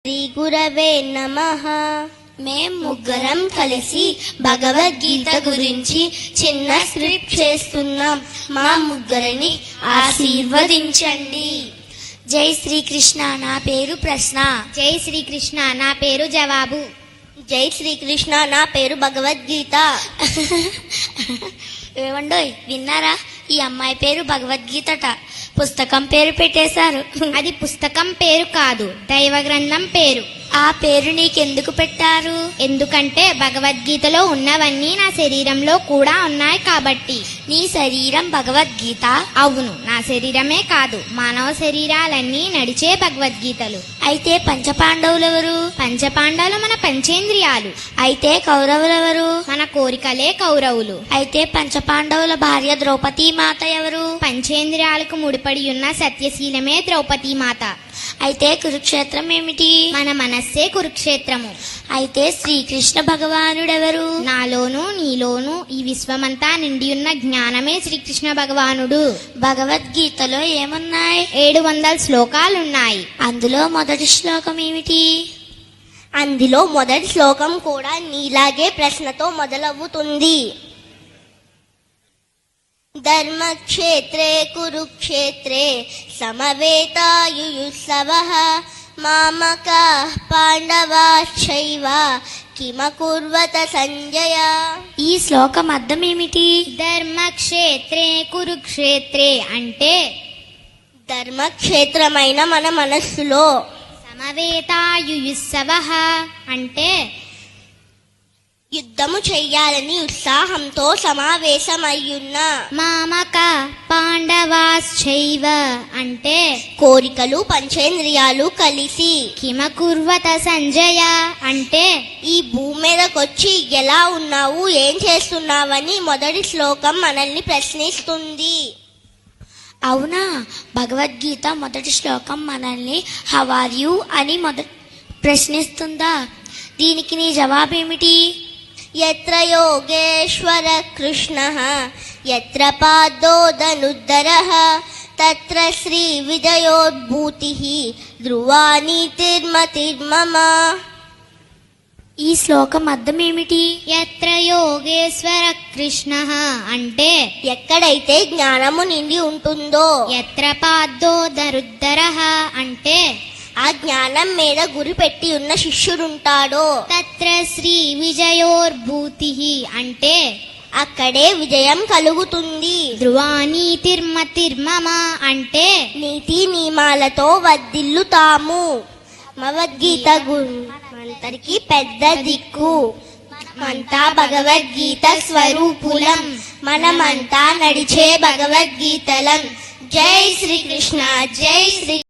శ్రీ గురవే నమః. మేం ముగ్గురం కలిసి భగవద్గీత గురించి చిన్న స్క్రిప్ట్ చేస్తున్నాం. మా ముగ్గురిని ఆశీర్వదించండి. జై శ్రీకృష్ణ, నా పేరు ప్రశ్న. జై శ్రీకృష్ణ, నా పేరు జవాబు. జై శ్రీకృష్ణ, నా పేరు భగవద్గీత. ఏమండోయ్, విన్నారా? ఈ అమ్మాయి పేరు భగవద్గీతట. పుస్తకం పేరు పెట్టేశారు. అది పుస్తకం పేరు కాదు, దైవ గ్రంథం పేరు. ఆ పేరు నీకెందుకు పెట్టారు? ఎందుకంటే భగవద్గీతలో ఉన్నవన్నీ నా శరీరంలో కూడా ఉన్నాయి కాబట్టి. నీ శరీరం భగవద్గీత? అవును, నా శరీరమే కాదు, మానవ శరీరాలన్నీ నడిచే భగవద్గీతలు. అయితే పంచపాండవులెవరు? పంచపాండవులు మన పంచేంద్రియాలు. అయితే కౌరవులెవరు? మన కోరికలే కౌరవులు. అయితే పంచపాండవుల భార్య ద్రౌపదీ మాత ఎవరు? పంచేంద్రియాలకు ముడిపడి ఉన్న సత్యశీలమే ద్రౌపదీ మాత. అయితే కురుక్షేత్రం ఏమిటి? మన మనస్సే కురుక్షేత్రము. అయితే శ్రీకృష్ణ భగవానుడెవరు? నాలోను నీలోను ఈ విశ్వమంతా నిండి ఉన్న జ్ఞానమే శ్రీకృష్ణ భగవానుడు. భగవద్గీతలో ఏమున్నాయి? 700 శ్లోకాలున్నాయి. అందులో మొదటి శ్లోకం ఏమిటి? అందులో మొదటి శ్లోకం కూడా నీలాగే ప్రశ్నతో మొదలవుతుంది. ధర్మక్షేత్రే కురుక్షేత్రే సమవేతాయుయుత్సవః మామకాః పాండవాశ్చైవ కిమకుర్వత సంజయ. ఈ శ్లోకం అర్థం ఏమిటి? ధర్మక్షేత్రే కురుక్షేత్రే అంటే ధర్మక్షేత్రమైన మన మనస్సులో, సమవేతాయుయుత్సవః అంటే యుద్ధము చెయ్యాలని ఉత్సాహంతో సమావేశమయ్యున్న, మామక పాండవాశ్చైవ అంటే కోరికలు పంచేంద్రియాలు కలిసి, కిమకుర్వత సంజయ అంటే ఈ భూమి మీదకొచ్చి ఎలా ఉన్నావు, ఏం చేస్తున్నావని మొదటి శ్లోకం మనల్ని ప్రశ్నిస్తుంది. అవునా? భగవద్గీత మొదటి శ్లోకం మనల్ని హౌ ఆర్ యు అని ప్రశ్నిస్తుందా? దీనికి నీ జవాబేమిటి? యత్ర యోగేశ్వర కృష్ణః యత్ర పాదోదనుద్దరః తత్ర శ్రీ విజయోద్భూతిః ధ్రువా నీతిర్మతిర్మమ. ఈ శ్లోకం అర్థం ఏమిటి? యత్ర యోగేశ్వర కృష్ణ అంటే ఎక్కడైతే జ్ఞానము నిండి ఉంటుందో, యత్ర పాదో దరుద్దర అంటే ఆ జ్ఞానం మీద గురి పెట్టి ఉన్న శిష్యుడుంటాడో, తత్ర శ్రీ విజయోర్భూతి అంటే అక్కడే విజయం కలుగుతుంది. ధ్రువానీతిర్మతిర్మమ అంటే నీతి నియమాలతో వర్ధిల్లుతాము. భగవద్గీత మనందరికీ పెద్ద దిక్కు. మనమంతా భగవద్గీత స్వరూపులం. మనమంతా నడిచే భగవద్గీతలం. జై శ్రీకృష్ణ, జై శ్రీ